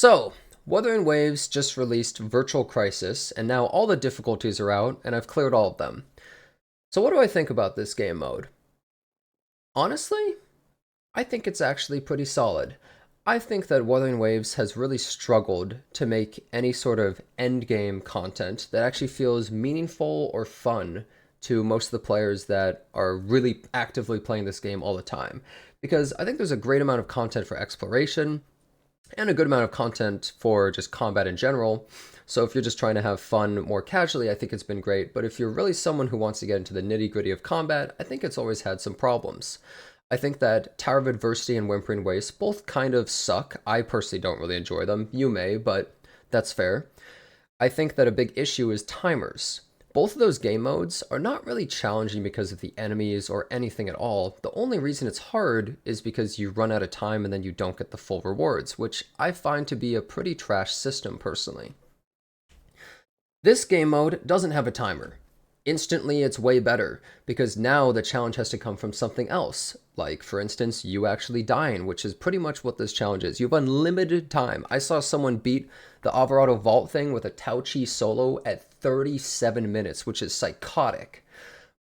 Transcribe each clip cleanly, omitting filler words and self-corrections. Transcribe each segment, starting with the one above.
So, Wuthering Waves just released Virtual Crisis, and now all the difficulties are out, and I've cleared all of them. So, what do I think about this game mode? Honestly, I think it's actually pretty solid. I think that Wuthering Waves has really struggled to make any sort of endgame content that actually feels meaningful or fun to most of the players that are really actively playing this game all the time. Because I think there's a great amount of content for exploration, and a good amount of content for just combat in general. So if you're just trying to have fun more casually, I think it's been great. But if you're really someone who wants to get into the nitty gritty of combat, I think it's always had some problems. I think that Tower of Adversity and Whimpering Waste both kind of suck. I personally don't really enjoy them. You may, but that's fair. I think that a big issue is timers. Both of those game modes are not really challenging because of the enemies or anything at all. The only reason it's hard is because you run out of time and then you don't get the full rewards, which I find to be a pretty trash system personally. This game mode doesn't have a timer. Instantly, it's way better because now the challenge has to come from something else. Like, for instance, you actually dying, which is pretty much what this challenge is. You have unlimited time. I saw someone beat the Alvarado Vault thing with a Tao Chi solo at 37 minutes, which is psychotic.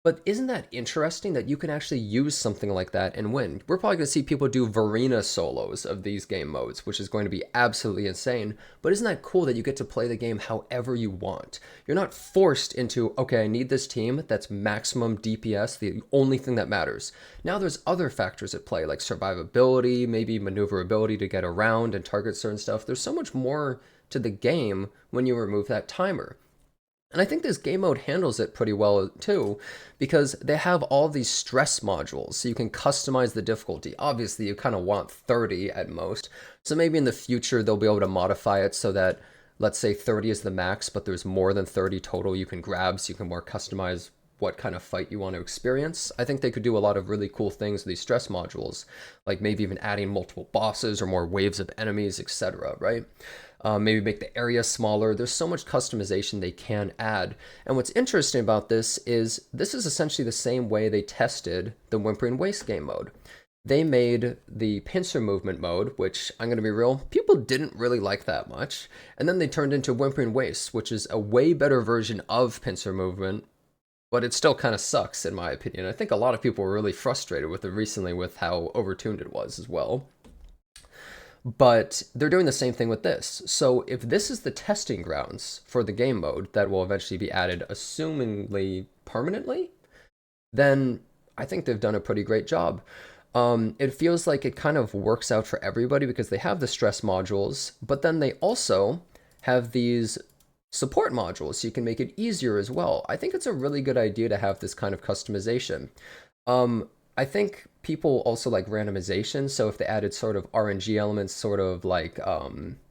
But isn't that interesting that you can actually use something like that and win? We're probably going to see people do Varina solos of these game modes, which is going to be absolutely insane. But isn't that cool that you get to play the game however you want? You're not forced into, okay, I need this team that's maximum DPS, the only thing that matters. Now there's other factors at play, like survivability, maybe maneuverability to get around and target certain stuff. There's so much more to the game when you remove that timer. And I think this game mode handles it pretty well too, because they have all these stress modules, so you can customize the difficulty. Obviously, you kind of want 30 at most, so maybe in the future they'll be able to modify it so that, let's say 30 is the max, but there's more than 30 total you can grab, so you can more customize what kind of fight you want to experience. I think they could do a lot of really cool things with these stress modules, like maybe even adding multiple bosses or more waves of enemies, etc., right? Maybe make the area smaller. There's so much customization they can add. And what's interesting about this is essentially the same way they tested the Whimpering Waste game mode. They made the pincer movement mode, which I'm going to be real, people didn't really like that much. And then they turned into Whimpering Waste, which is a way better version of pincer movement, but it still kind of sucks in my opinion. I think a lot of people were really frustrated with it recently with how overtuned it was as well. But they're doing the same thing with this. So if this is the testing grounds for the game mode that will eventually be added, assumingly permanently, then I think they've done a pretty great job. It feels like it kind of works out for everybody because they have the stress modules, but then they also have these support modules so you can make it easier as well. I think it's a really good idea to have this kind of customization. I think people also like randomization, so if they added sort of RNG elements, sort of like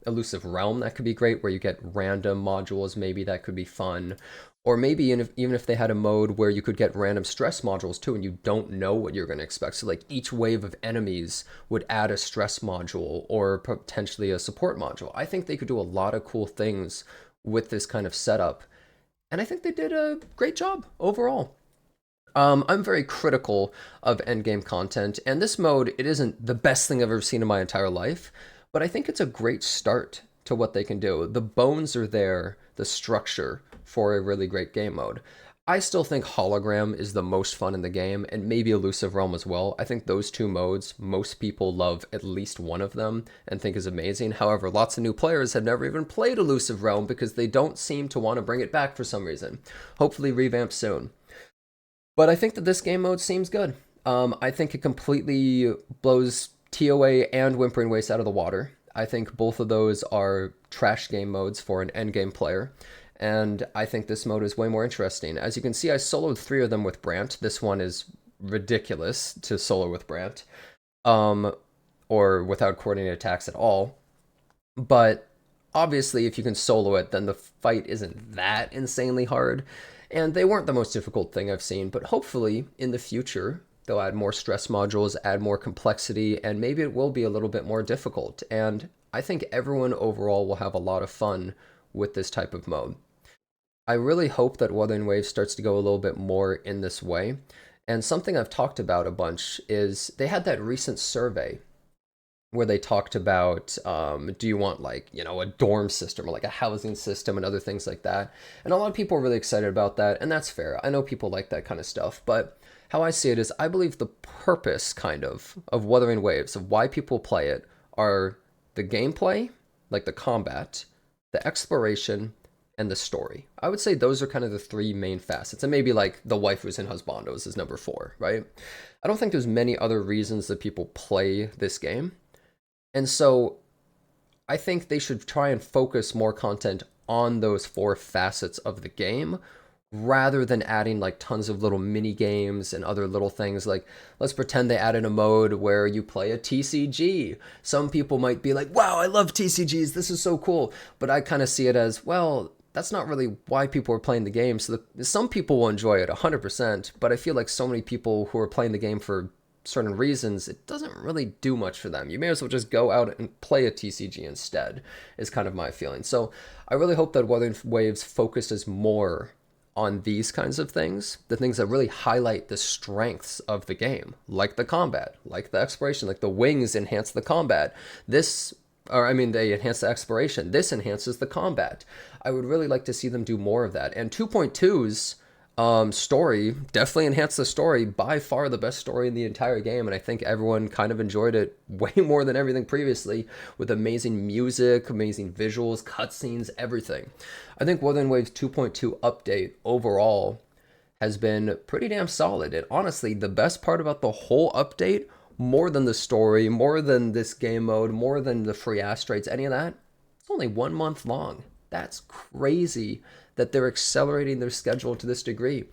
Elusive Realm, that could be great, where you get random modules, maybe that could be fun. Or maybe even if they had a mode where you could get random stress modules too, and you don't know what you're going to expect. So like each wave of enemies would add a stress module or potentially a support module. I think they could do a lot of cool things with this kind of setup. And I think they did a great job overall. I'm very critical of endgame content, and this mode, it isn't the best thing I've ever seen in my entire life, but I think it's a great start to what they can do. The bones are there, the structure for a really great game mode. I still think Hologram is the most fun in the game, and maybe Elusive Realm as well. I think those two modes, most people love at least one of them and think is amazing. However, lots of new players have never even played Elusive Realm because they don't seem to want to bring it back for some reason. Hopefully revamped soon. But I think that this game mode seems good. I think it completely blows TOA and Whimpering Waste out of the water. I think both of those are trash game modes for an endgame player. And I think this mode is way more interesting. As you can see, I soloed 3 of them with Brant. This one is ridiculous to solo with Brant. Or without coordinated attacks at all. But obviously, if you can solo it, then the fight isn't that insanely hard. And they weren't the most difficult thing I've seen, but hopefully in the future, they'll add more stress modules, add more complexity, and maybe it will be a little bit more difficult. And I think everyone overall will have a lot of fun with this type of mode. I really hope that Wuthering Waves starts to go a little bit more in this way. And something I've talked about a bunch is they had that recent survey where they talked about do you want like a dorm system or like a housing system and other things like that, and a lot of people are really excited about that, and that's fair. I know people like that kind of stuff, but how I see it is I believe the purpose kind of Wuthering Waves, of why people play it, are the gameplay, like the combat, the exploration, and the story. I would say those are kind of the three main facets, and maybe like the waifus and husbandos is number four, right? I don't think there's many other reasons that people play this game. And so I think they should try and focus more content on those four facets of the game rather than adding like tons of little mini games and other little things. Like, let's pretend they added a mode where you play a TCG. Some people might be like, wow, I love TCGs, this is so cool. But I kind of see it as, well, that's not really why people are playing the game. So some people will enjoy it 100%, but I feel like so many people who are playing the game for certain reasons, it doesn't really do much for them. You may as well just go out and play a TCG instead, is kind of my feeling. So I really hope that Wuthering Waves focuses more on these kinds of things, the things that really highlight the strengths of the game, like the combat, like the exploration, like the wings enhance the combat. They enhance the exploration. This enhances the combat. I would really like to see them do more of that. And 2.2's story definitely enhanced the story, by far the best story in the entire game, and I think everyone kind of enjoyed it way more than everything previously, with amazing music, amazing visuals, cutscenes, everything. I think Wuthering Waves 2.2 update overall has been pretty damn solid, and honestly, the best part about the whole update, more than the story, more than this game mode, more than the free astrates, any of that, it's only 1 month long. That's crazy that they're accelerating their schedule to this degree.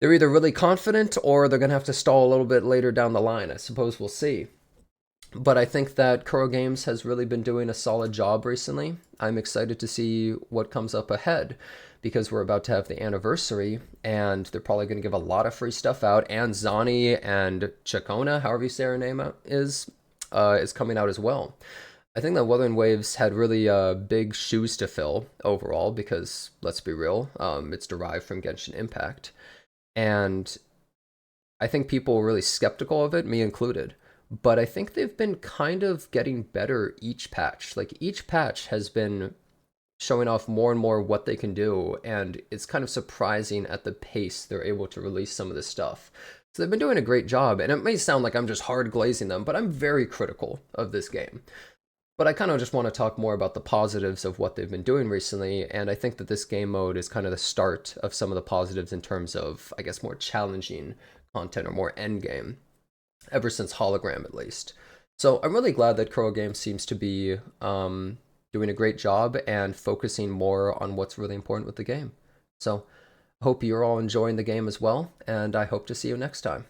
They're either really confident or they're going to have to stall a little bit later down the line. I suppose we'll see. But I think that Kuro Games has really been doing a solid job recently. I'm excited to see what comes up ahead, because we're about to have the anniversary, and they're probably going to give a lot of free stuff out. And Zani and Chacona, however you say her name is coming out as well. I think that Wuthering Waves had really big shoes to fill overall, because, let's be real, it's derived from Genshin Impact. And I think people were really skeptical of it, me included. But I think they've been kind of getting better each patch. Like, each patch has been showing off more and more what they can do, and it's kind of surprising at the pace they're able to release some of this stuff. So they've been doing a great job, and it may sound like I'm just hard glazing them, but I'm very critical of this game. But I kind of just want to talk more about the positives of what they've been doing recently, and I think that this game mode is kind of the start of some of the positives in terms of, I guess, more challenging content or more endgame, ever since Hologram at least. So I'm really glad that Kuro Games seems to be doing a great job and focusing more on what's really important with the game. So I hope you're all enjoying the game as well, and I hope to see you next time.